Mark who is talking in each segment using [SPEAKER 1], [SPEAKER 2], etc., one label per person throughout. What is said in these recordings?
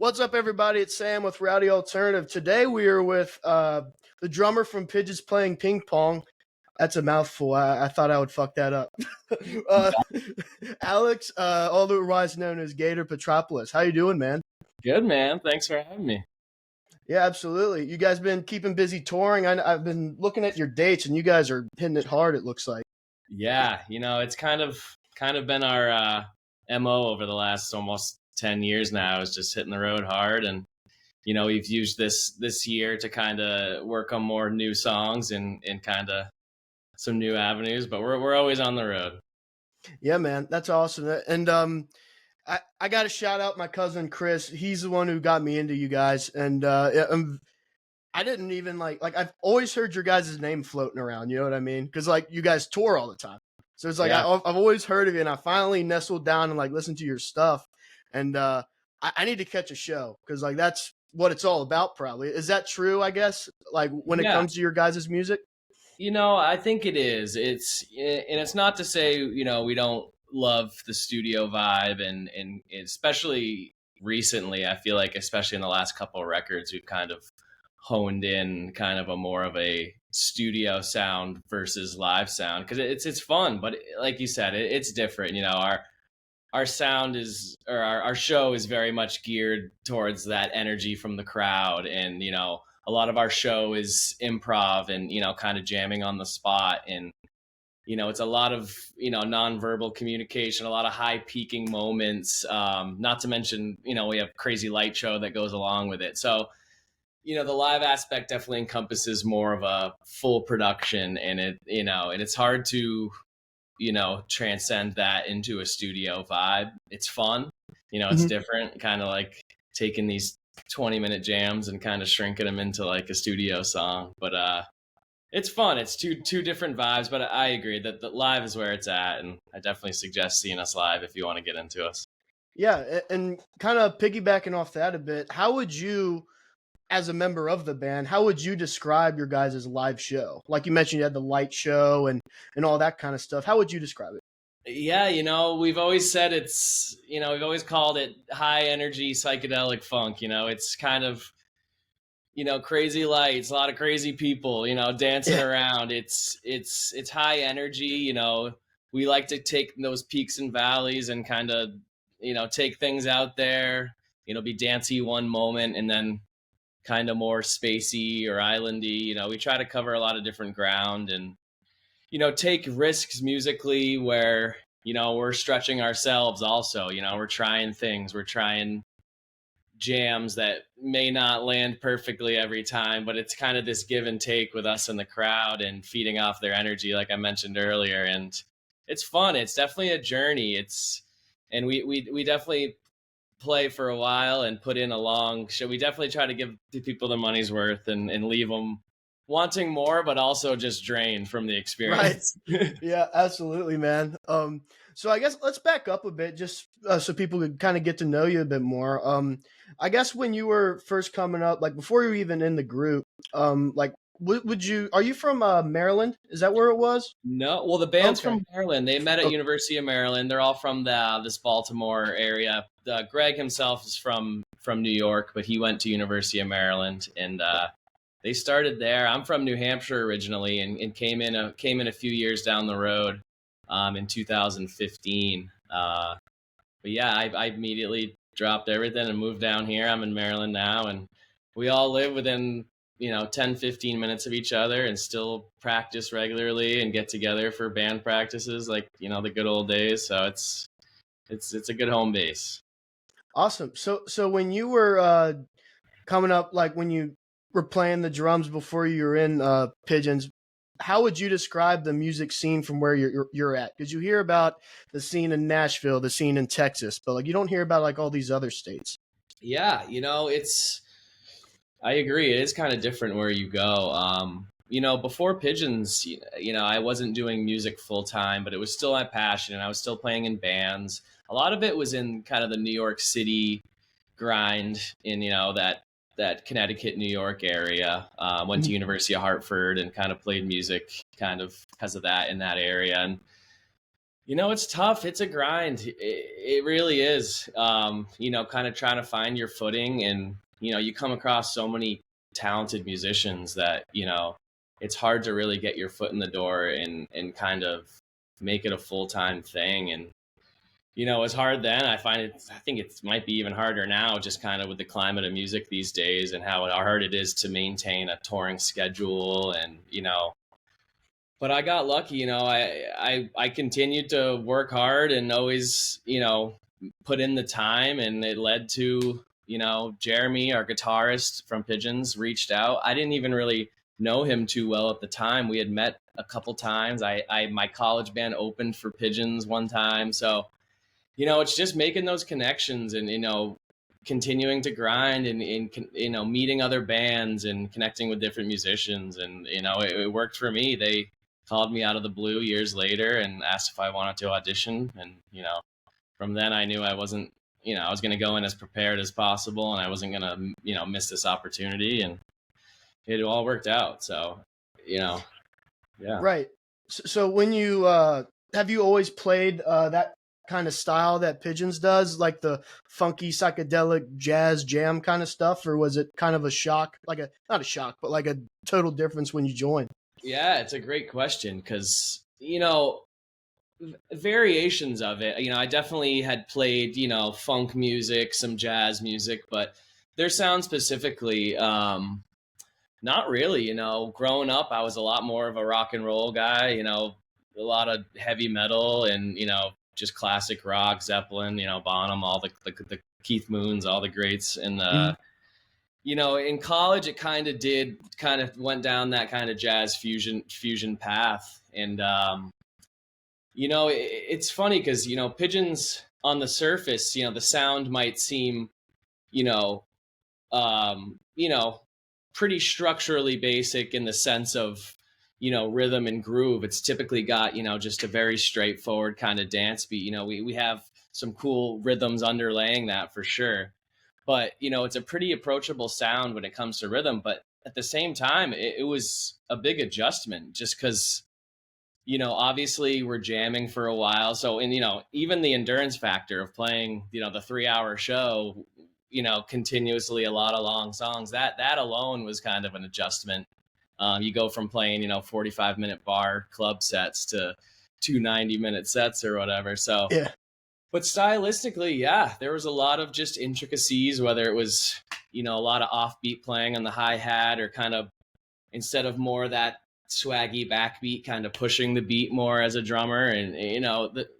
[SPEAKER 1] What's up, everybody? It's Sam with Rowdy Alternative. Today we are with the drummer from Pigeons Playing Ping Pong. That's a mouthful. I thought I would fuck that up. uh, Alex, otherwise known as Gator Petropulos. How you doing, man?
[SPEAKER 2] Good, man. Thanks for having me.
[SPEAKER 1] Yeah, absolutely. You guys been keeping busy touring? I've been looking at your dates, and you guys are hitting it hard. It looks like.
[SPEAKER 2] Yeah, it's kind of been our MO over the last almost 10 years now, is just hitting the road hard. And we've used this year to kind of work on more new songs and kind of some new avenues, but we're always on the road.
[SPEAKER 1] Yeah, man, that's awesome. And I got to shout out my cousin Chris. He's the one who got me into you guys, and I didn't even like I've always heard your guys' name floating around. You know what I mean? Because like you guys tour all the time, so it's like
[SPEAKER 2] Yeah.
[SPEAKER 1] I've always heard of you, and I finally nestled down and like listened to your stuff, and I need to catch a show because like that's what it's all about. Probably is that true? I guess like when it
[SPEAKER 2] Yeah.
[SPEAKER 1] comes to your guys' music.
[SPEAKER 2] I think it is. It's not to say, we don't love the studio vibe and especially recently, I feel like especially in the last couple of records, we've kind of honed in kind of a more of a studio sound versus live sound because it's fun, but like you said, it's different. Our sound is, or our show is very much geared towards that energy from the crowd. And, a lot of our show is improv and, kind of jamming on the spot. And, it's a lot of, nonverbal communication, a lot of high peaking moments. Not to mention, we have crazy light show that goes along with it. So, the live aspect definitely encompasses more of a full production, and and it's hard to, transcend that into a studio vibe. It's fun, it's different, kind of like taking these 20-minute jams and kind of shrinking them into like a studio song. But it's fun. It's two different vibes, but I agree that the live is where it's at, and I definitely suggest seeing us live if you want to get into us.
[SPEAKER 1] Yeah, and kind of piggybacking off that a bit, how would you, as a member of the band, how would you describe your guys' live show? Like you mentioned, you had the light show and all that kind of stuff. How would you describe it?
[SPEAKER 2] Yeah, we've always said we've always called it high energy psychedelic funk. It's kind of, crazy lights, a lot of crazy people, dancing around. It's high energy. We like to take those peaks and valleys and kind of, take things out there, be dancey one moment and then kind of more spacey or islandy. We try to cover a lot of different ground and, take risks musically where, we're stretching ourselves also. We're trying things, we're trying jams that may not land perfectly every time, but it's kind of this give and take with us in the crowd and feeding off their energy, like I mentioned earlier. And it's fun. It's definitely a journey. And we definitely play for a while and put in a long show. We definitely try to give the people their money's worth and leave them wanting more, but also just drained from the experience.
[SPEAKER 1] Right. Yeah, absolutely, man. So I guess let's back up a bit just so people could kind of get to know you a bit more. I guess when you were first coming up, like before you were even in the group, like would you, are you from Maryland? Is that where it was?
[SPEAKER 2] No, well, the band's
[SPEAKER 1] Okay.
[SPEAKER 2] from Maryland. They met at
[SPEAKER 1] Okay.
[SPEAKER 2] University of Maryland. They're all from this Baltimore area. Greg himself is from New York, but he went to University of Maryland, and they started there. I'm from New Hampshire originally, and came in a few years down the road in 2015. But yeah, I immediately dropped everything and moved down here. I'm in Maryland now, and we all live within 10, 15 minutes of each other and still practice regularly and get together for band practices like, the good old days. So it's a good home base.
[SPEAKER 1] Awesome. So when you were coming up, like when you were playing the drums before you were in Pigeons, how would you describe the music scene from where you're at? Because you hear about the scene in Nashville, the scene in Texas, but like you don't hear about like all these other states.
[SPEAKER 2] Yeah, I agree. It is kind of different where you go. Before Pigeons, I wasn't doing music full time, but it was still my passion, and I was still playing in bands. A lot of it was in kind of the New York City grind, in that Connecticut, New York area. Went to University of Hartford and kind of played music kind of because of that in that area. And It's tough. It's a grind. It really is. Kind of trying to find your footing, and you come across so many talented musicians that it's hard to really get your foot in the door and kind of make it a full-time thing. And it's hard then. I think it might be even harder now, just kind of with the climate of music these days and how hard it is to maintain a touring schedule. And but I got lucky. I continued to work hard and always put in the time, and it led to Jeremy, our guitarist from Pigeons, reached out. I didn't even really know him too well at the time. We had met a couple times. I my college band opened for Pigeons one time, so it's just making those connections and continuing to grind and meeting other bands and connecting with different musicians. And it worked for me. They called me out of the blue years later and asked if I wanted to audition, and from then I knew I wasn't I was going to go in as prepared as possible, and I wasn't going to miss this opportunity, and it all worked out. So yeah.
[SPEAKER 1] Right. So when you have you always played that kind of style that Pigeons does, like the funky psychedelic jazz jam kind of stuff, or was it kind of a shock, like a not a shock, but like a total difference when you joined?
[SPEAKER 2] Yeah, it's a great question because variations of it. I definitely had played funk music, some jazz music, but their sound specifically, not really. Growing up, I was a lot more of a rock and roll guy. A lot of heavy metal and just classic rock, Zeppelin, Bonham, all the Keith Moons, all the greats. And
[SPEAKER 1] Mm-hmm.
[SPEAKER 2] in college, it kind of went down that kind of jazz fusion path. And it's funny because Pigeons on the surface, the sound might seem you know um, you know, pretty structurally basic in the sense of, rhythm and groove. It's typically got, just a very straightforward kind of dance beat. We have some cool rhythms underlaying that for sure. But, it's a pretty approachable sound when it comes to rhythm. But at the same time, it was a big adjustment just because, obviously we're jamming for a while. So, and, even the endurance factor of playing, the 3 hour show, continuously a lot of long songs, that alone was kind of an adjustment. You go from playing, 45-minute bar club sets to 2 90-minute sets or whatever. So,
[SPEAKER 1] Yeah.
[SPEAKER 2] but stylistically, yeah, there was a lot of just intricacies, whether it was, a lot of offbeat playing on the hi-hat or kind of instead of more of that swaggy backbeat, kind of pushing the beat more as a drummer. And,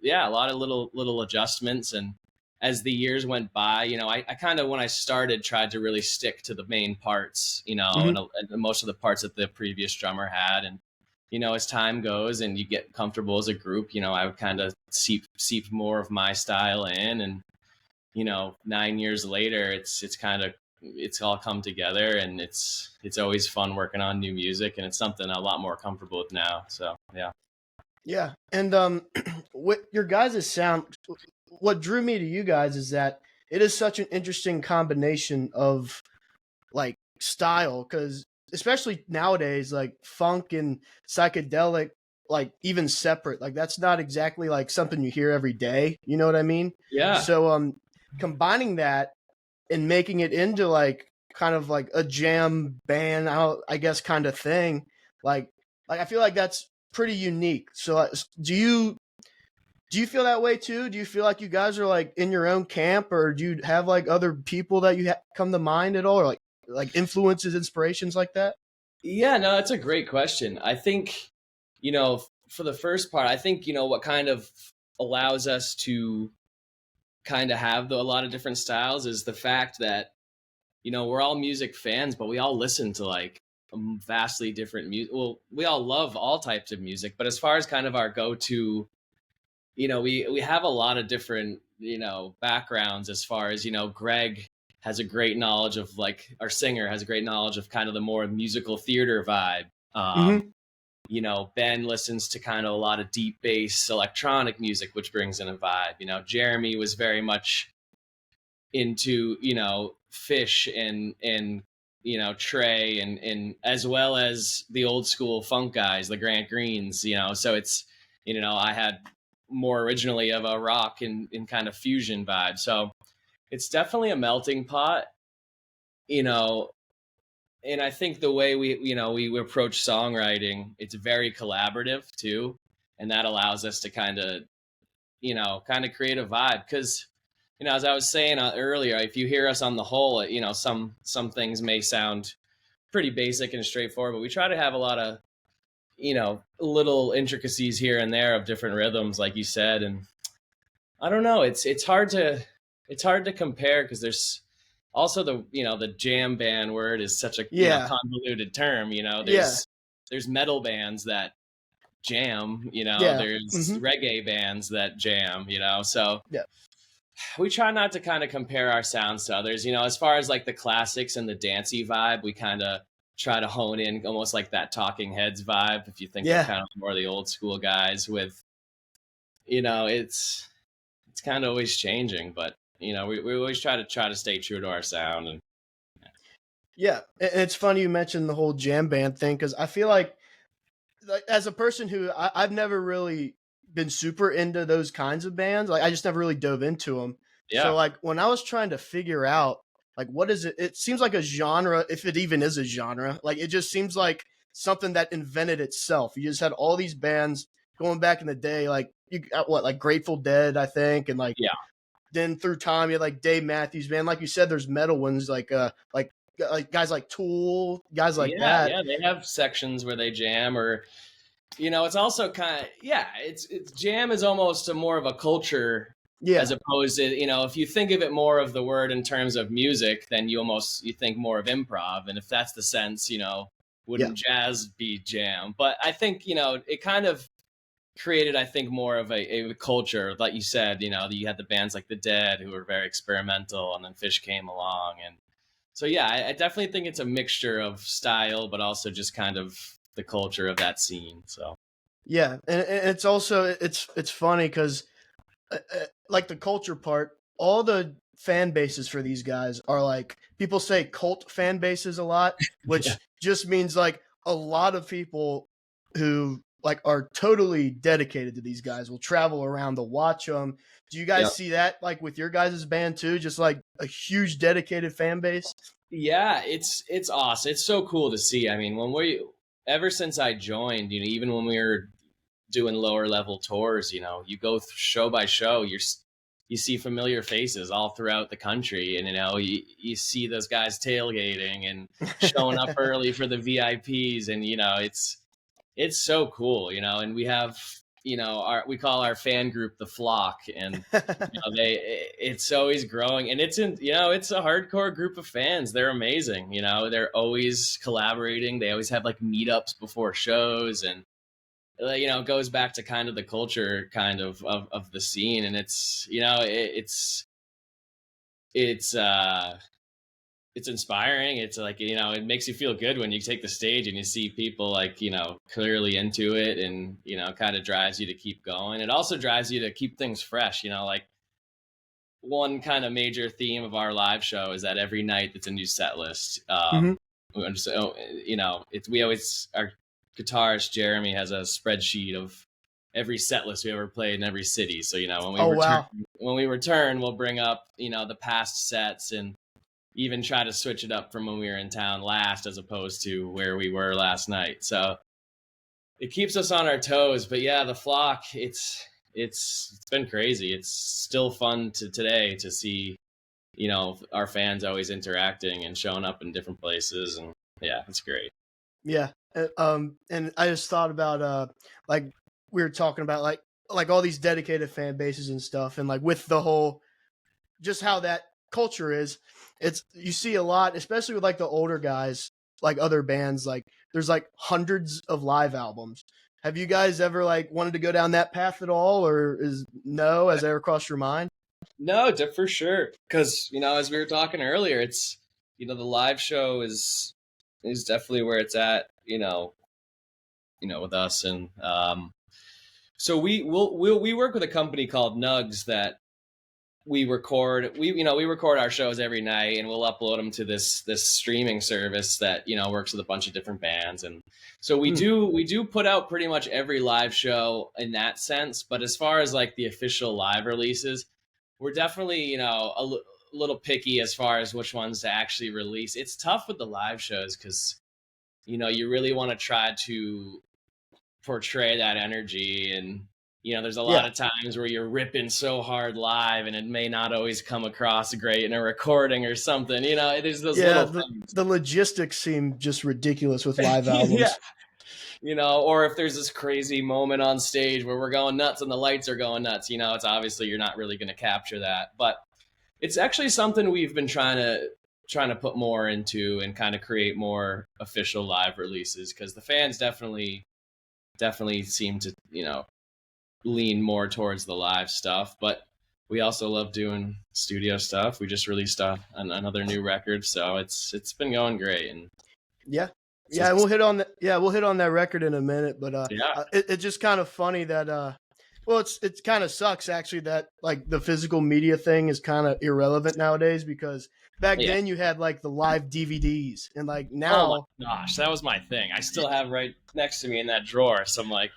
[SPEAKER 2] yeah, a lot of little adjustments. And as the years went by, I kind of, when I started, tried to really stick to the main parts,
[SPEAKER 1] Mm-hmm.
[SPEAKER 2] and most of the parts that the previous drummer had. And, as time goes and you get comfortable as a group, I would kind of seep more of my style in. And, 9 years later, it's all come together, and it's always fun working on new music, and it's something I'm a lot more comfortable with now. So yeah.
[SPEAKER 1] Yeah. And what your guys' sound, what drew me to you guys is that it is such an interesting combination of like style, because especially nowadays, like funk and psychedelic, like even separate, like that's not exactly like something you hear every day. You know what I mean?
[SPEAKER 2] Yeah.
[SPEAKER 1] So combining that and making it into like kind of like a jam band, I guess, kind of thing. Like I feel like that's pretty unique. So do you feel that way too? Do you feel like you guys are like in your own camp, or do you have like other people that you come to mind at all, or like influences, inspirations like that?
[SPEAKER 2] Yeah, no, that's a great question. I think, for the first part, I think, what kind of allows us to kind of have a lot of different styles is the fact that, we're all music fans, but we all listen to like vastly different music. Well, we all love all types of music, but as far as kind of our go-to, we have a lot of different, backgrounds as far as, Greg has a great knowledge of, like, our singer has a great knowledge of kind of the more musical theater vibe.
[SPEAKER 1] Mm-hmm.
[SPEAKER 2] Ben listens to kind of a lot of deep bass electronic music, which brings in a vibe. Jeremy was very much into, Fish and Trey and as well as the old school funk guys, the Grant Greens. So it's, I had more originally of a rock and kind of fusion vibe. So it's definitely a melting pot, you know. And I think the way we approach songwriting, it's very collaborative too, and that allows us to kind of create a vibe. Because as I was saying earlier, if you hear us on the whole, some things may sound pretty basic and straightforward, but we try to have a lot of little intricacies here and there of different rhythms, like you said. And I don't know, it's hard to compare, because there's also the jam band word is such a
[SPEAKER 1] Yeah.
[SPEAKER 2] convoluted term.
[SPEAKER 1] Yeah.
[SPEAKER 2] There's metal bands that jam,
[SPEAKER 1] Yeah.
[SPEAKER 2] there's reggae bands that jam, so
[SPEAKER 1] Yeah.
[SPEAKER 2] we try not to kind of compare our sounds to others. As far as like the classics and the dancey vibe, we kind of try to hone in almost like that Talking Heads vibe. If you think of kind of more of the old school guys with, it's kind of always changing, but we always try to stay true to our sound. And
[SPEAKER 1] yeah, it's funny you mentioned the whole jam band thing, because I feel like as a person who I've never really been super into those kinds of bands, like I just never really dove into them.
[SPEAKER 2] yeah,
[SPEAKER 1] So like when I was trying to figure out like what is it, it seems like a genre, if it even is a genre. Like it just seems like something that invented itself. You just had all these bands going back in the day, like you got what, like Grateful Dead, I think, and like
[SPEAKER 2] yeah,
[SPEAKER 1] then through time you had like Dave Matthews Band, like you said, there's metal ones like guys like Tool, guys like that.
[SPEAKER 2] yeah, they have sections where they jam, or it's also kind of, it's jam is almost a more of a culture,
[SPEAKER 1] Yeah,
[SPEAKER 2] as opposed to, if you think of it more of the word in terms of music, then you think more of improv. And if that's the sense,
[SPEAKER 1] yeah,
[SPEAKER 2] wouldn't jazz be jam? But I think, it kind of created, I think, more of a culture, like you said. You had the bands like the Dead, who were very experimental, and then Fish came along. And so yeah, I definitely think it's a mixture of style, but also just kind of the culture of that scene. So
[SPEAKER 1] yeah, and it's also it's funny because like the culture part, all the fan bases for these guys are like, people say cult fan bases a lot,
[SPEAKER 2] yeah,
[SPEAKER 1] which just means like a lot of people who like are totally dedicated to these guys will travel around to watch them. Do you
[SPEAKER 2] yeah.
[SPEAKER 1] guys see that like with your guys' band too? Just like a huge dedicated fan base?
[SPEAKER 2] Yeah, it's awesome. It's so cool to see. I mean, ever since I joined, even when we were doing lower level tours, you go show by show, you see familiar faces all throughout the country, and you see those guys tailgating and showing up early for the VIPs, and it's so cool, and we have, we call our fan group the Flock, and it's always growing, and it's it's a hardcore group of fans. They're amazing. They're always collaborating. They always have like meetups before shows, and it goes back to kind of the culture kind of the scene. And it's it's inspiring. It's like, it makes you feel good when you take the stage and you see people like, clearly into it, and, kind of drives you to keep going. It also drives you to keep things fresh, like one kind of major theme of our live show is that every night it's a new set list.
[SPEAKER 1] Mm-hmm.
[SPEAKER 2] So, we always, our guitarist Jeremy has a spreadsheet of every set list we ever played in every city. So,
[SPEAKER 1] Oh wow.
[SPEAKER 2] when we return, we'll bring up, the past sets, and even try to switch it up from when we were in town last, as opposed to where we were last night. So it keeps us on our toes. But yeah, the Flock, it's been crazy. It's still fun today to see, our fans always interacting and showing up in different places. And yeah, it's great.
[SPEAKER 1] Yeah. And I just thought about like we were talking about like all these dedicated fan bases and stuff, and like with the whole just how that culture is, it's you see a lot, especially with like the older guys, like other bands, like there's like hundreds of live albums. Have you guys ever like wanted to go down that path at all, or has that ever crossed your mind?
[SPEAKER 2] No, for sure. Because, as we were talking earlier, it's, the live show is definitely where it's at, with us. And so we work with a company called Nugs that we record our shows every night, and we'll upload them to this streaming service that works with a bunch of different bands. And so we do put out pretty much every live show in that sense. But as far as like the official live releases, we're definitely little picky as far as which ones to actually release. It's tough with the live shows because you really want to try to portray that energy. And there's a lot of times where you're ripping so hard live and it may not always come across great in a recording or something. There's those little things.
[SPEAKER 1] The logistics seem just ridiculous with live albums.
[SPEAKER 2] Or if there's this crazy moment on stage where we're going nuts and the lights are going nuts, it's obviously you're not really going to capture that. But it's actually something we've been trying to put more into and kind of create more official live releases, because the fans definitely seem to lean more towards the live stuff. But we also love doing studio stuff. We just released another new record, so it's been going great. And
[SPEAKER 1] we'll hit on that record in a minute. But it's just kind of funny that it kind of sucks actually that like the physical media thing is kind of irrelevant nowadays, because back then you had like the live DVDs, and like now,
[SPEAKER 2] oh my gosh, that was my thing. I still have right next to me in that drawer some like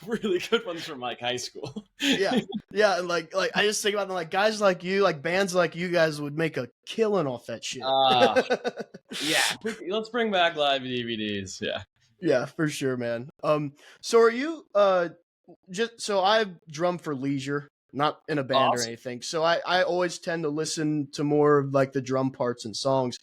[SPEAKER 2] really good ones from like high school.
[SPEAKER 1] And like I just think about them, like guys like you, like bands like you guys would make a killing off that shit.
[SPEAKER 2] Let's bring back live DVDs.
[SPEAKER 1] Yeah, for sure, man. So are you so I drum for leisure, not in a band or anything. So I always tend to listen to more of like the drum parts and songs.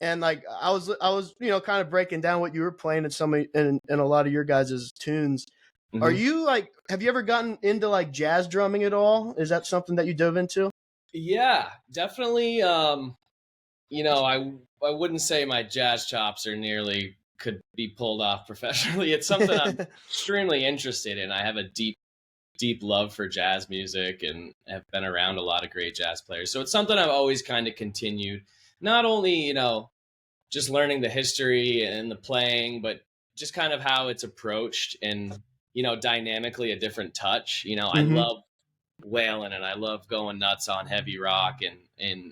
[SPEAKER 1] And like I was kind of breaking down what you were playing in a lot of your guys' tunes. Mm-hmm. Are you like, have you ever gotten into like jazz drumming at all? Is that something that you dove into?
[SPEAKER 2] Yeah, definitely. I wouldn't say my jazz chops are nearly could be pulled off professionally. It's something I'm extremely interested in. I have a deep love for jazz music and have been around a lot of great jazz players. So it's something I've always kind of continued, not only, just learning the history and the playing, but just kind of how it's approached and, dynamically a different touch. I love wailing and I love going nuts on heavy rock and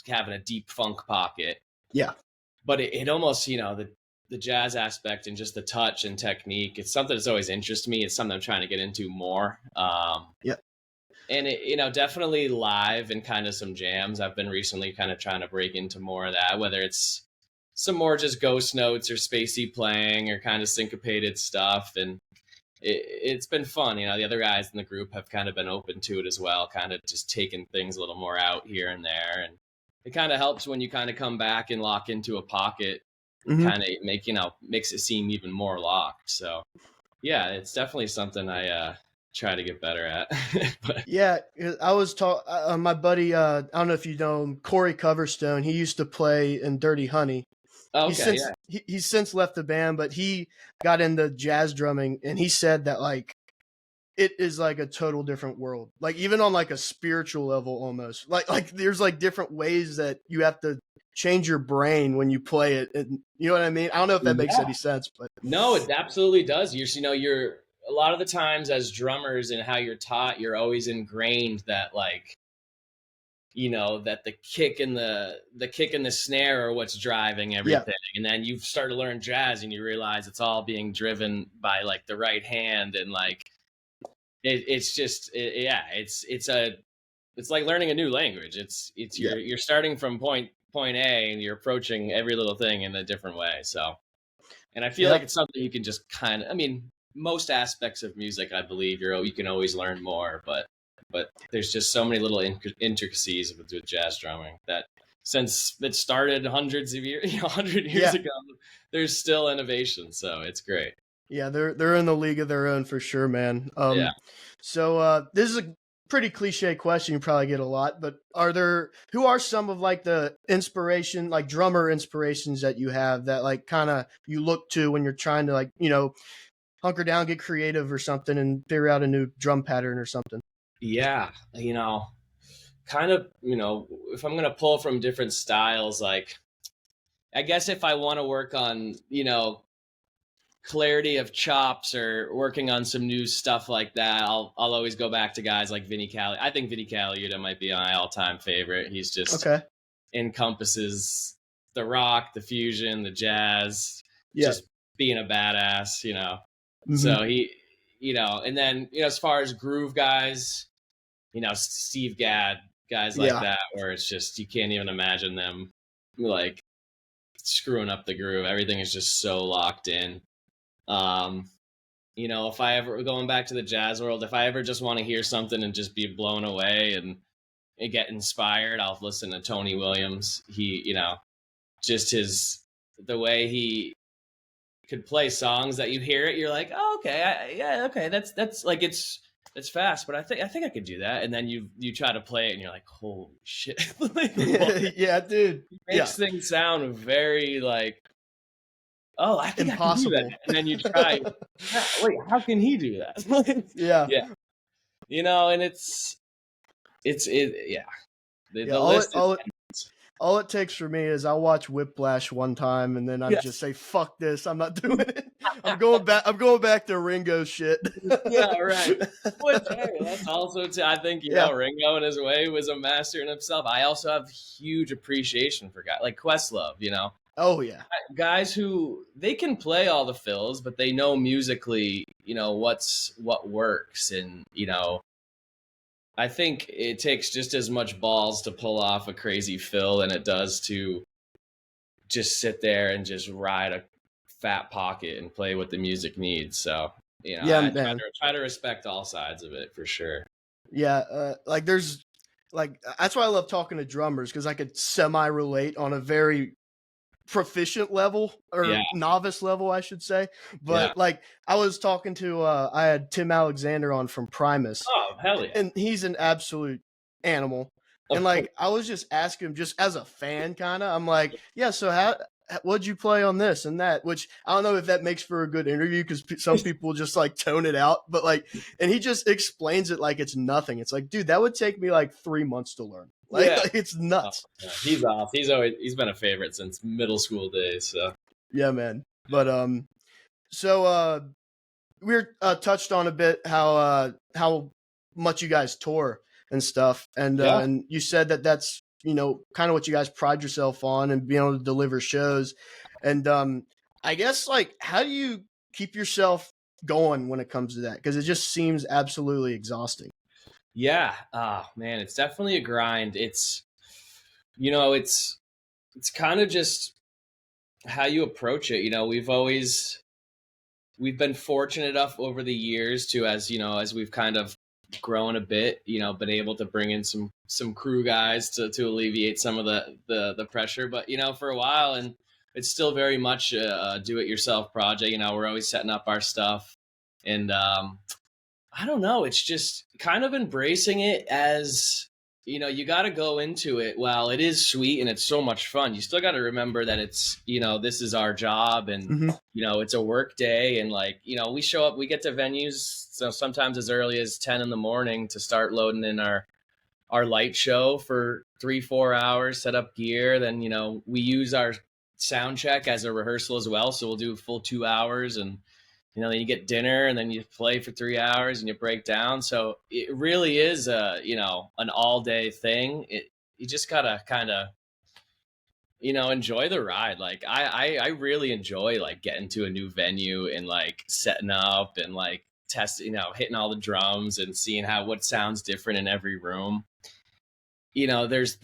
[SPEAKER 2] having a deep funk pocket.
[SPEAKER 1] Yeah.
[SPEAKER 2] But it almost, the jazz aspect and just the touch and technique, it's something that's always interested me. It's something I'm trying to get into more. And it, definitely live and kind of some jams. I've been recently kind of trying to break into more of that, whether it's some more just ghost notes or spacey playing or kind of syncopated stuff. And it's been fun. The other guys in the group have kind of been open to it as well, kind of just taking things a little more out here and there. And it kind of helps when you kind of come back and lock into a pocket, kind of makes it seem even more locked. So yeah, it's definitely something I try to get better at. But
[SPEAKER 1] I was my buddy, I don't know if you know him, Corey Coverstone. He used to play in Dirty Honey.
[SPEAKER 2] Okay,
[SPEAKER 1] he's since left the band, but he got into jazz drumming, and he said that like it is like a total different world. Like even on like a spiritual level almost. Like there's like different ways that you have to change your brain when you play it, and you know what I mean? I don't know if that makes any sense, but
[SPEAKER 2] no, it absolutely does. You're a lot of the times as drummers and how you're taught, you're always ingrained that like that the kick and the snare are what's driving everything. And then you start to learn jazz and you realize it's all being driven by like the right hand, and like it's like learning a new language. You're starting from point A and you're approaching every little thing in a different way. So, and I feel like it's something you can just kind of, most aspects of music, I believe you can always learn more, but there's just so many little intricacies with jazz drumming that since it started hundreds of years, 100 years ago, there's still innovation. So it's great.
[SPEAKER 1] Yeah, they're in the league of their own for sure, man. So this is a pretty cliche question you probably get a lot, but who are some of like the inspiration, like drummer inspirations that you have that like kind of you look to when you're trying to like, hunker down, get creative or something and figure out a new drum pattern or something?
[SPEAKER 2] Yeah, kind of, if I'm going to pull from different styles, like I guess if I want to work on, clarity of chops or working on some new stuff like that, I'll always go back to guys like Vinny Colaiuta. I think Vinny Colaiuta might be my all-time favorite. He's just
[SPEAKER 1] Okay.
[SPEAKER 2] encompasses the rock, the fusion, the jazz,
[SPEAKER 1] Yeah.
[SPEAKER 2] just being a badass, you know.
[SPEAKER 1] Mhm.
[SPEAKER 2] So he, you know, and then, you know, as far as groove guys, you know, Steve Gadd, guys like
[SPEAKER 1] Yeah.
[SPEAKER 2] that, where it's just, you can't even imagine them like screwing up the groove. Everything is just so locked in. You know, if I ever, going back to the jazz world, if I ever just want to hear something and just be blown away and get inspired, I'll listen to Tony Williams. He, you know, just the way he could play songs that you hear it, you're like, oh, okay, yeah, okay, that's like, it's fast, but I think I could do that. And then you try to play it and you're like, holy shit. Like,
[SPEAKER 1] yeah, dude.
[SPEAKER 2] It makes things sound very like, oh, I think
[SPEAKER 1] impossible.
[SPEAKER 2] I can do that. And then you try, wait, how can he do that?
[SPEAKER 1] Yeah.
[SPEAKER 2] You know, and it's yeah. The list
[SPEAKER 1] all it takes for me is I'll watch Whiplash one time and then I just say, fuck this, I'm not doing it. I'm going back to Ringo shit.
[SPEAKER 2] Yeah, right. But hey, that's also I think, you know, Ringo in his way was a master in himself. I also have huge appreciation for guys like Questlove, you know.
[SPEAKER 1] Oh yeah.
[SPEAKER 2] Guys who, they can play all the fills, but they know musically, you know, what works. And, you know, I think it takes just as much balls to pull off a crazy fill than it does to just sit there and just ride a fat pocket and play what the music needs. So, you know, I try to respect all sides of it for sure.
[SPEAKER 1] Yeah, like there's like, that's why I love talking to drummers, because I could semi-relate on a very proficient level, or novice level, I should say. But like, I was talking to I had Tim Alexander on from Primus.
[SPEAKER 2] Oh, hell yeah.
[SPEAKER 1] And he's an absolute animal. And like, I was just asking him, just as a fan, kind of, I'm like, yeah, so what'd you play on this and that? Which I don't know if that makes for a good interview, because some people just like tone it out. But like, and he just explains it like it's nothing. It's like, dude, that would take me like 3 months to learn. Like it's nuts.
[SPEAKER 2] Oh, yeah. He's off. He's been a favorite since middle school days. So
[SPEAKER 1] yeah, man. But so we're touched on a bit how much you guys tour and stuff, and and you said that's, you know, kind of what you guys pride yourself on, and being able to deliver shows. And I guess, like, how do you keep yourself going when it comes to that? Because it just seems absolutely exhausting.
[SPEAKER 2] Yeah. Man, it's definitely a grind. It's, you know, it's kind of just how you approach it. You know, we've been fortunate enough over the years to, as you know, as we've kind of grown a bit, you know, been able to bring in some crew guys to alleviate some of the pressure. But, you know, for a while, and it's still very much a do-it-yourself project. You know, we're always setting up our stuff, and I don't know, it's just kind of embracing it as, you know, you got to go into it. While it is sweet and it's so much fun, you still got to remember that it's, you know, this is our job, and, you know, it's a work day. And like, you know, we show up, we get to venues, so sometimes as early as 10 in the morning to start loading in our light show for 3-4 hours, set up gear. Then, you know, we use our sound check as a rehearsal as well. So we'll do a full 2 hours, and, you know, then you get dinner, and then you play for 3 hours and you break down. So it really is you know, an all day thing. You just gotta kind of, you know, enjoy the ride. Like I really enjoy like getting to a new venue and like setting up and like you know, hitting all the drums and seeing what sounds different in every room. You know, there's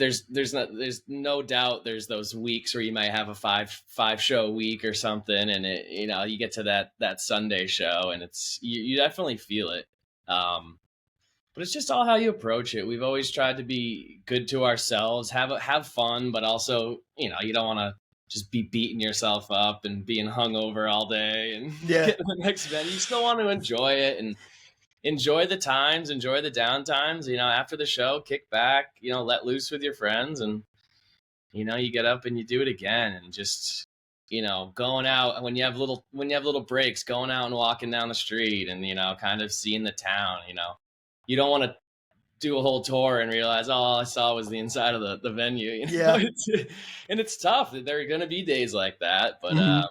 [SPEAKER 2] no doubt there's those weeks where you might have a five show week or something, and it, you know, you get to that Sunday show and it's, you definitely feel it. But it's just all how you approach it. We've always tried to be good to ourselves, have fun, but also, you know, you don't want to just be beating yourself up and being hungover all day and get to the next venue. You still want to enjoy it and enjoy the times, enjoy the downtimes. You know, after the show, kick back, you know, let loose with your friends, and, you know, you get up and you do it again. And just, you know, going out when you have little breaks, going out and walking down the street and, you know, kind of seeing the town. You know, you don't want to do a whole tour and realize, oh, all I saw was the inside of the venue. You know? And it's tough. There are going to be days like that, but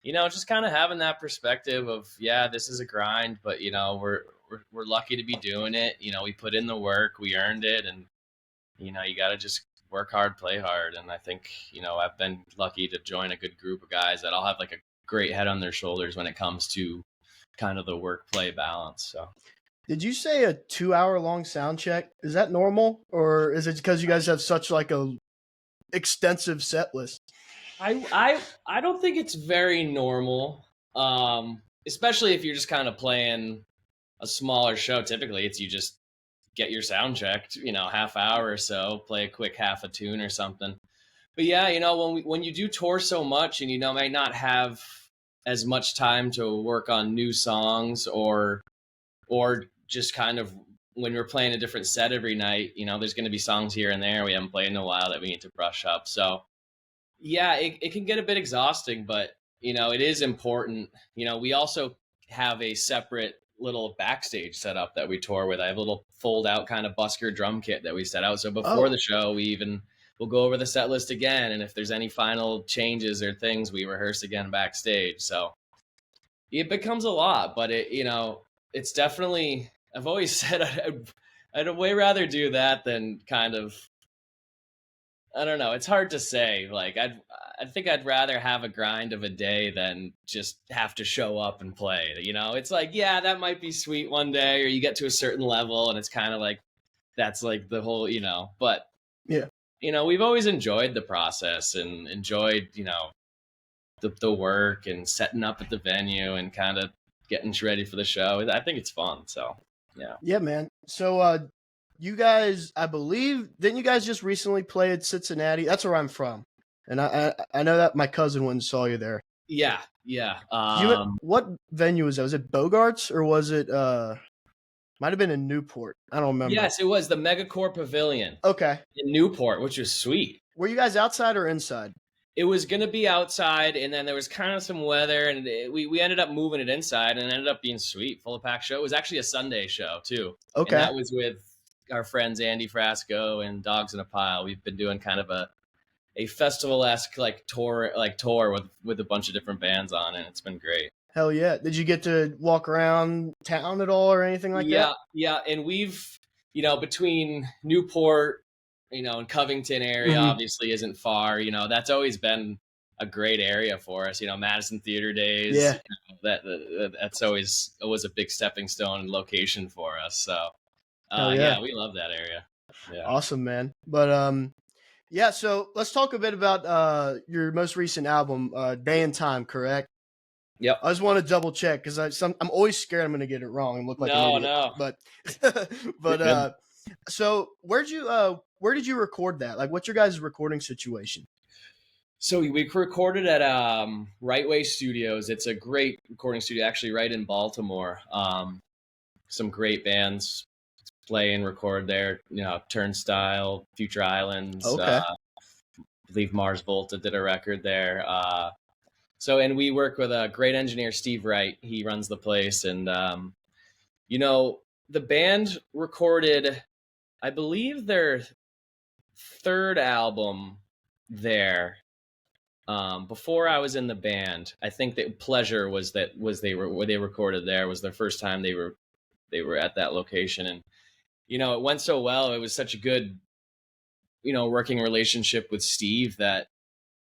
[SPEAKER 2] just kind of having that perspective of, yeah, this is a grind, but we're lucky to be doing it. We put in the work, we earned it, and you got to just work hard, play hard. And I think, I've been lucky to join a good group of guys that all have like a great head on their shoulders when it comes to kind of the work play balance. So,
[SPEAKER 1] Did you say a 2 hour long sound check? Is that normal, or is it because you guys have such like a extensive set list?
[SPEAKER 2] I don't think it's very normal, especially if you're just kind of playing a smaller show. Typically, it's you just get your sound checked, half hour or so, play a quick half a tune or something. But yeah, when you do tour so much and might not have as much time to work on new songs or just kind of when we're playing a different set every night, there's going to be songs here and there we haven't played in a while that we need to brush up. So yeah, it can get a bit exhausting, but it is important. We also have a separate little backstage setup that we tour with. I have a little fold out kind of busker drum kit that we set out. So before the show, we'll go over the set list again. And if there's any final changes or things, we rehearse again backstage. So it becomes a lot, but it's definitely, I've always said I'd way rather do that than kind of, I don't know. It's hard to say. Like I think I'd rather have a grind of a day than just have to show up and play. It's like, yeah, that might be sweet one day, or you get to a certain level and it's kind of like that's like the whole, but
[SPEAKER 1] yeah,
[SPEAKER 2] we've always enjoyed the process and enjoyed, the work and setting up at the venue and kind of getting ready for the show. I think it's fun. So, yeah.
[SPEAKER 1] Yeah, man. So you guys, I believe, didn't you guys just recently play at Cincinnati? That's where I'm from. And I know that my cousin went and saw you there.
[SPEAKER 2] Yeah.
[SPEAKER 1] What venue was that? Was it Bogarts or was it might have been in Newport? I don't remember.
[SPEAKER 2] Yes, it was the Megacore Pavilion.
[SPEAKER 1] Okay.
[SPEAKER 2] In Newport, which was sweet.
[SPEAKER 1] Were you guys outside or inside?
[SPEAKER 2] It was going to be outside, and then there was kind of some weather, and we ended up moving it inside, and it ended up being sweet, full of packed show. It was actually a Sunday show, too.
[SPEAKER 1] Okay.
[SPEAKER 2] And that was with our friends Andy Frasco and Dogs in a Pile. We've been doing kind of a festival-esque tour with a bunch of different bands on, and it's been great.
[SPEAKER 1] Hell yeah. Did you get to walk around town at all or anything like that?
[SPEAKER 2] Yeah, and we've, between Newport, and Covington area obviously isn't far. That's always been a great area for us. Madison Theater Days.
[SPEAKER 1] Yeah.
[SPEAKER 2] That's always a big stepping stone location for us. So,
[SPEAKER 1] yeah,
[SPEAKER 2] we love that area. Yeah.
[SPEAKER 1] Awesome, man. But yeah. So let's talk a bit about your most recent album, Day and Time. Correct?
[SPEAKER 2] Yep.
[SPEAKER 1] I just want to double check because I'm always scared I'm going to get it wrong and look like an idiot.
[SPEAKER 2] No.
[SPEAKER 1] But so where did you record that? Like, what's your guys' recording situation?
[SPEAKER 2] So we recorded at Right Way Studios. It's a great recording studio, actually, right in Baltimore. Some great bands play and record there. Turnstile, Future Islands.
[SPEAKER 1] Okay.
[SPEAKER 2] I believe Mars Volta did a record there. And we work with a great engineer, Steve Wright. He runs the place, and the band recorded, I believe, their third album there. Before I was in the band, I think that Pleasure was they recorded there, was their first time they were at that location, and it went so well. It was such a good working relationship with Steve that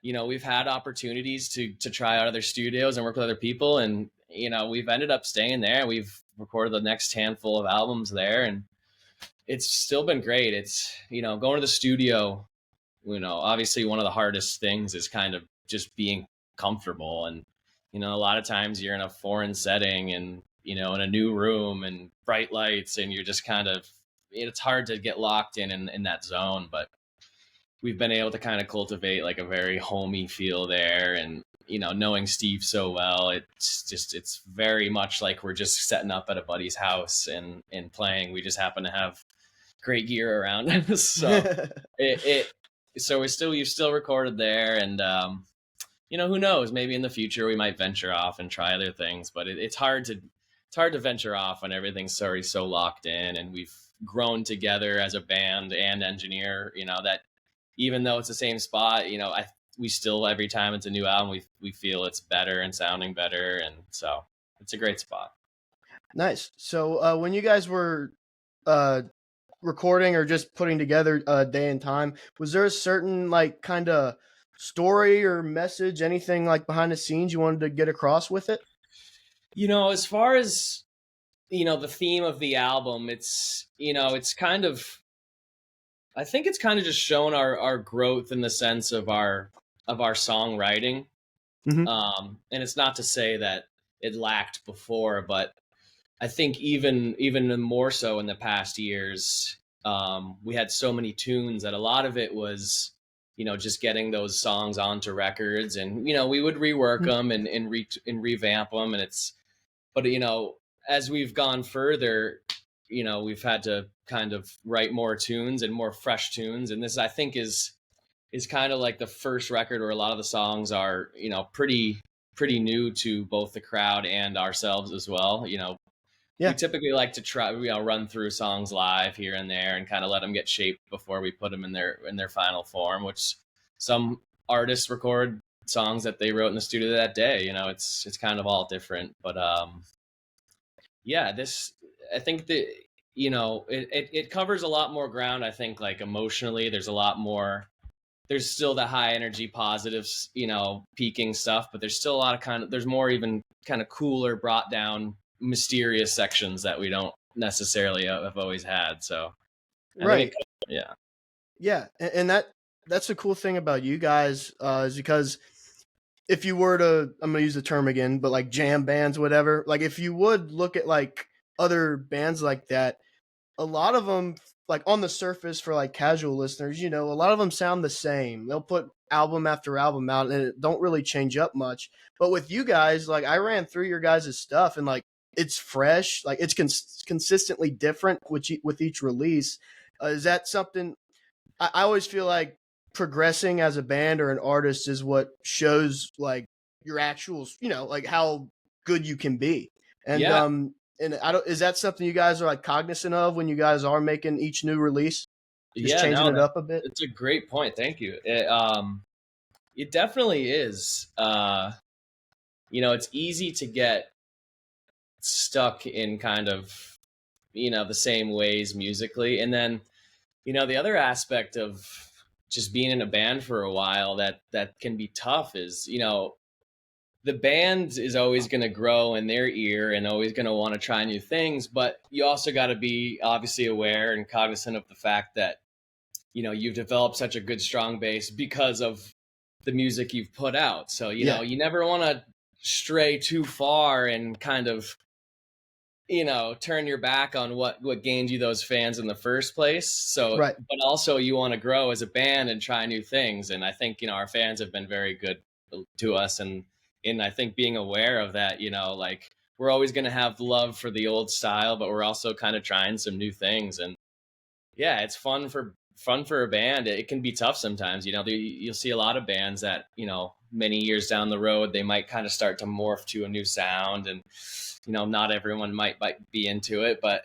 [SPEAKER 2] we've had opportunities to try out other studios and work with other people, and we've ended up staying there. We've recorded the next handful of albums there, and it's still been great. It's going to the studio, obviously one of the hardest things is kind of just being comfortable, and a lot of times you're in a foreign setting and in a new room and bright lights, and you're just kind of, it's hard to get locked in that zone. But we've been able to kind of cultivate like a very homey feel there, and knowing Steve so well, it's very much like we're just setting up at a buddy's house and playing. We just happen to have great gear around us, so we've still recorded there, and who knows, maybe in the future we might venture off and try other things, but it's hard to venture off when everything's already so locked in, and we've grown together as a band and engineer, that even though it's the same spot, we still, every time it's a new album, we feel it's better and sounding better, and so it's a great spot.
[SPEAKER 1] Nice. So when you guys were uh, recording or just putting together Day and Time, was there a certain like kind of story or message, anything like behind the scenes you wanted to get across with it?
[SPEAKER 2] As far as the theme of the album, it's kind of, I think it's kind of just shown our growth in the sense of our songwriting.
[SPEAKER 1] Mm-hmm.
[SPEAKER 2] And it's not to say that it lacked before, but I think even more so in the past years, we had so many tunes that a lot of it was, just getting those songs onto records, and we would rework them and revamp them, and but as we've gone further, we've had to kind of write more tunes and more fresh tunes, and this I think is kind of like the first record where a lot of the songs are pretty new to both the crowd and ourselves as well. We
[SPEAKER 1] Yeah.
[SPEAKER 2] typically like to try, run through songs live here and there and kind of let them get shaped before we put them in their final form, which some artists record songs that they wrote in the studio that day. It's kind of all different, but yeah, this, I think that it covers a lot more ground. I think, like, emotionally, there's a lot more, there's still the high energy positives, peaking stuff, but there's still a lot of there's more even kind of cooler, brought down, mysterious sections that we don't necessarily have always had. So I think yeah.
[SPEAKER 1] Yeah, and that's the cool thing about you guys is because if you were to, I'm gonna use the term again, but like jam bands, whatever, like if you would look at like other bands like that, a lot of them, like on the surface for like casual listeners, a lot of them sound the same. They'll put album after album out and it don't really change up much. But with you guys, like I ran through your guys' stuff and like it's fresh, like it's consistently different with each release. Is that something I always feel like progressing as a band or an artist is what shows like your actual, like how good you can be. And
[SPEAKER 2] Yeah.
[SPEAKER 1] and I don't, is that something you guys are like cognizant of when you guys are making each new release? Just
[SPEAKER 2] Yeah,
[SPEAKER 1] changing
[SPEAKER 2] no,
[SPEAKER 1] it up a bit?
[SPEAKER 2] it's a great point. Thank you. It definitely is. It's easy to get stuck in kind of, the same ways musically. And then, the other aspect of just being in a band for a while that can be tough is, the band is always going to grow in their ear and always going to want to try new things, but you also got to be obviously aware and cognizant of the fact that, you've developed such a good, strong base because of the music you've put out. So, you never want to stray too far and kind of, turn your back on what gained you those fans in the first place. So,
[SPEAKER 1] Right.
[SPEAKER 2] but also you want to grow as a band and try new things. And I think, our fans have been very good to us. And I think being aware of that, like, we're always going to have love for the old style, but we're also kind of trying some new things. And yeah, it's fun for a band. It can be tough sometimes. You'll see a lot of bands that, many years down the road, they might kind of start to morph to a new sound, and, not everyone might be into it, but,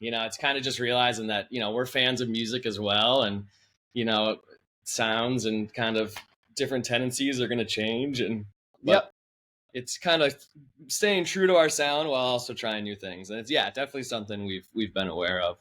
[SPEAKER 2] it's kind of just realizing that, we're fans of music as well. And, sounds and kind of different tendencies are going to change. But it's kind of staying true to our sound while also trying new things. And it's, definitely something we've been aware of.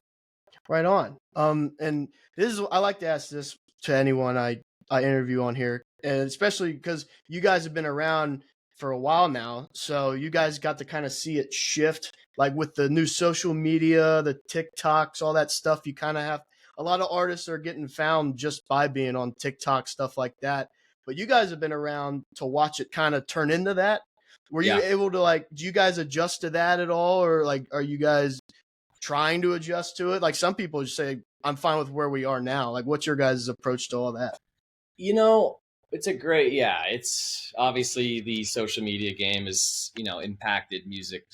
[SPEAKER 1] Right on. And this is, I like to ask this to anyone I interview on here, and especially because you guys have been around for a while now, so you guys got to kind of see it shift, like with the new social media, the TikToks, all that stuff. You kind of have a lot of artists are getting found just by being on TikTok, stuff like that. But you guys have been around to watch it kind of turn into that. Were you able to, like, do you guys adjust to that at all, or like, are you guys trying to adjust to it? Like some people just say, I'm fine with where we are now. Like, what's your guys' approach to all that?
[SPEAKER 2] It's it's obviously the social media game has, impacted music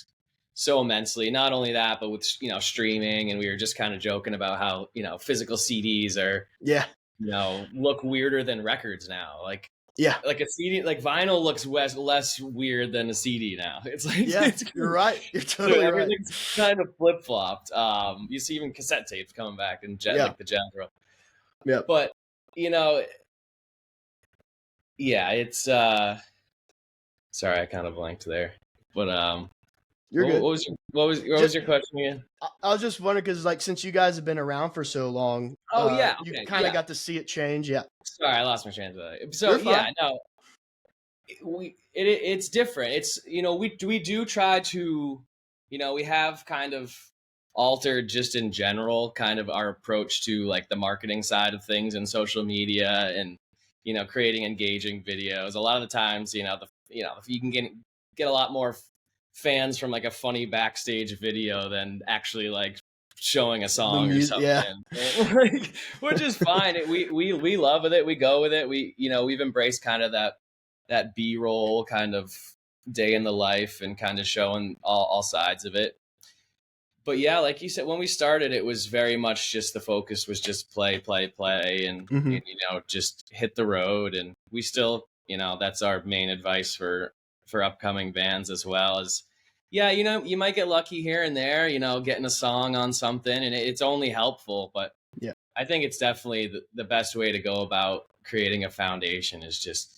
[SPEAKER 2] so immensely. Not only that, but with, streaming. And we were just kind of joking about how, physical CDs are, look weirder than records now. Like a CD, like vinyl looks less weird than a CD now. It's like,
[SPEAKER 1] you're right. You're totally right.
[SPEAKER 2] Everything's kind of flip flopped. You see even cassette tapes coming back in like the genre.
[SPEAKER 1] Yeah.
[SPEAKER 2] But Yeah, it's sorry, I kind of blanked there. But
[SPEAKER 1] You're good.
[SPEAKER 2] what was
[SPEAKER 1] Just,
[SPEAKER 2] your question again?
[SPEAKER 1] I was just wondering because, like, since you guys have been around for so long,
[SPEAKER 2] Oh yeah,
[SPEAKER 1] you
[SPEAKER 2] okay,
[SPEAKER 1] kind of
[SPEAKER 2] yeah.
[SPEAKER 1] got to see it change. Yeah,
[SPEAKER 2] Sorry, I lost my train of thought. So
[SPEAKER 1] you're
[SPEAKER 2] yeah,
[SPEAKER 1] fine.
[SPEAKER 2] no, it's different. It's we do try to we have kind of altered just in general kind of our approach to like the marketing side of things and social media and creating engaging videos. A lot of the times you can get a lot more fans from like a funny backstage video than actually like showing a
[SPEAKER 1] The
[SPEAKER 2] song or
[SPEAKER 1] music, yeah.
[SPEAKER 2] something. And, like, which is fine. We love with it. We go with it. We've embraced kind of that B-roll kind of day in the life and kind of showing all sides of it. But yeah, like you said, when we started, it was very much just the focus was just play, play, play,
[SPEAKER 1] Hmm.
[SPEAKER 2] and just hit the road. And we still, that's our main advice for upcoming bands as well. Is yeah, you might get lucky here and there, getting a song on something, and it's only helpful. But
[SPEAKER 1] Yeah.
[SPEAKER 2] I think it's definitely the best way to go about creating a foundation is just,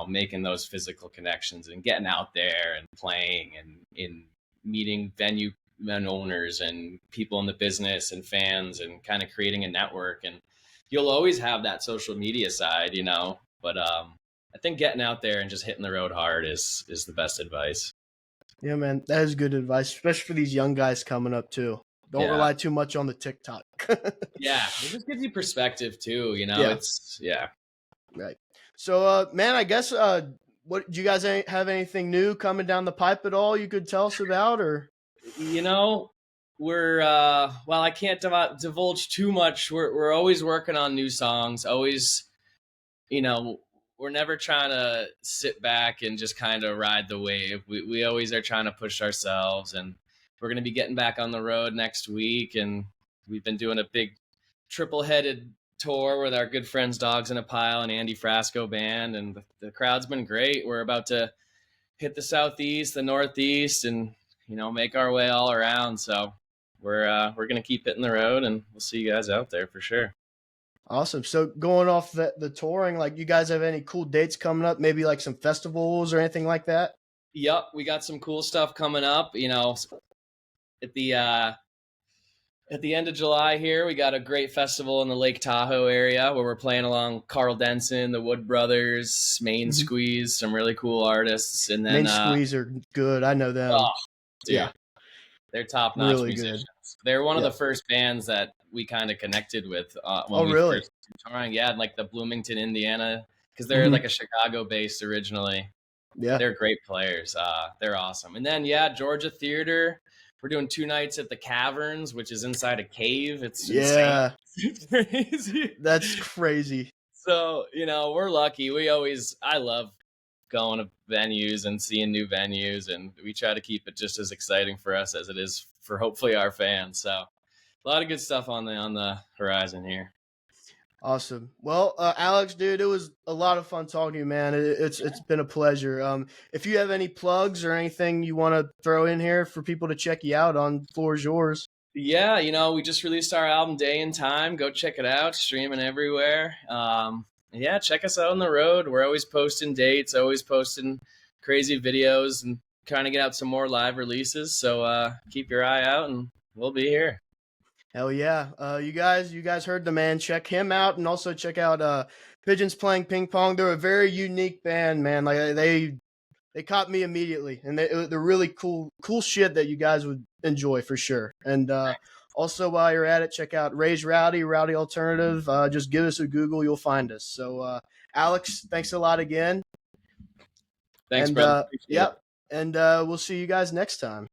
[SPEAKER 2] making those physical connections and getting out there and playing and in meeting venue and owners and people in the business and fans and kind of creating a network. And you'll always have that social media side, but I think getting out there and just hitting the road hard is the best advice.
[SPEAKER 1] Yeah, man, that is good advice, especially for these young guys coming up too. Don't
[SPEAKER 2] Yeah.
[SPEAKER 1] rely too much on the TikTok.
[SPEAKER 2] Yeah. It just gives you perspective too,
[SPEAKER 1] Yeah,
[SPEAKER 2] it's yeah.
[SPEAKER 1] right. So, man, I guess what do you guys have anything new coming down the pipe at all? You could tell us about, or
[SPEAKER 2] You know, we're well, I can't divulge too much. We're always working on new songs. Always, you know, we're never trying to sit back and just kind of ride the wave. We always are trying to push ourselves, and we're going to be getting back on the road next week. And we've been doing a big triple-headed tour with our good friends Dogs in a Pile and Andy Frasco band, and the crowd's been great. We're about to hit the southeast, the northeast, and make our way all around. So we're gonna keep hitting the road, and we'll see you guys out there for sure.
[SPEAKER 1] awesome. So, going off the touring, like, you guys have any cool dates coming up? Maybe like some festivals or anything like that?
[SPEAKER 2] Yep, we got some cool stuff coming up. At the uh, at the end of July here, we got a great festival in the Lake Tahoe area where we're playing along Carl Denson, the Wood Brothers, Main
[SPEAKER 1] Mm-hmm.
[SPEAKER 2] Squeeze, some really cool artists, and then
[SPEAKER 1] Main Squeeze are good. I know them.
[SPEAKER 2] oh, dude,
[SPEAKER 1] Yeah,
[SPEAKER 2] they're top notch
[SPEAKER 1] really good.
[SPEAKER 2] musicians. They're one of
[SPEAKER 1] Yeah.
[SPEAKER 2] the first bands that we kind of connected with when
[SPEAKER 1] Oh,
[SPEAKER 2] we
[SPEAKER 1] really?
[SPEAKER 2] first started touring. Yeah, like the Bloomington, Indiana, because they're
[SPEAKER 1] Hmm.
[SPEAKER 2] like a Chicago based originally.
[SPEAKER 1] Yeah.
[SPEAKER 2] They're great players. They're awesome. And then yeah, Georgia Theater. We're doing 2 nights at the Caverns, which is inside a cave. It's insane.
[SPEAKER 1] Yeah.
[SPEAKER 2] It's crazy.
[SPEAKER 1] That's crazy.
[SPEAKER 2] So we're lucky. I love going to venues and seeing new venues, and we try to keep it just as exciting for us as it is for hopefully our fans. So a lot of good stuff on the horizon here.
[SPEAKER 1] Awesome. Well, Alex, dude, it was a lot of fun talking to you, man. It's been a pleasure. If you have any plugs or anything you want to throw in here for people to check you out on, floor is yours.
[SPEAKER 2] Yeah, we just released our album Day and Time. Go check it out, streaming everywhere. Yeah, check us out on the road. We're always posting dates, always posting crazy videos, and trying to get out some more live releases. So keep your eye out, and we'll be here.
[SPEAKER 1] Hell yeah. You guys heard the man. Check him out, and also check out Pigeons Playing Ping Pong. They're a very unique band, man. Like, they caught me immediately, and they're really cool shit that you guys would enjoy for sure. And also, while you're at it, check out Rowdy Alternative. Just give us a Google, you'll find us. So, Alex, thanks a lot again.
[SPEAKER 2] Thanks,
[SPEAKER 1] And
[SPEAKER 2] brother. Appreciate it.
[SPEAKER 1] yep, and we'll see you guys next time.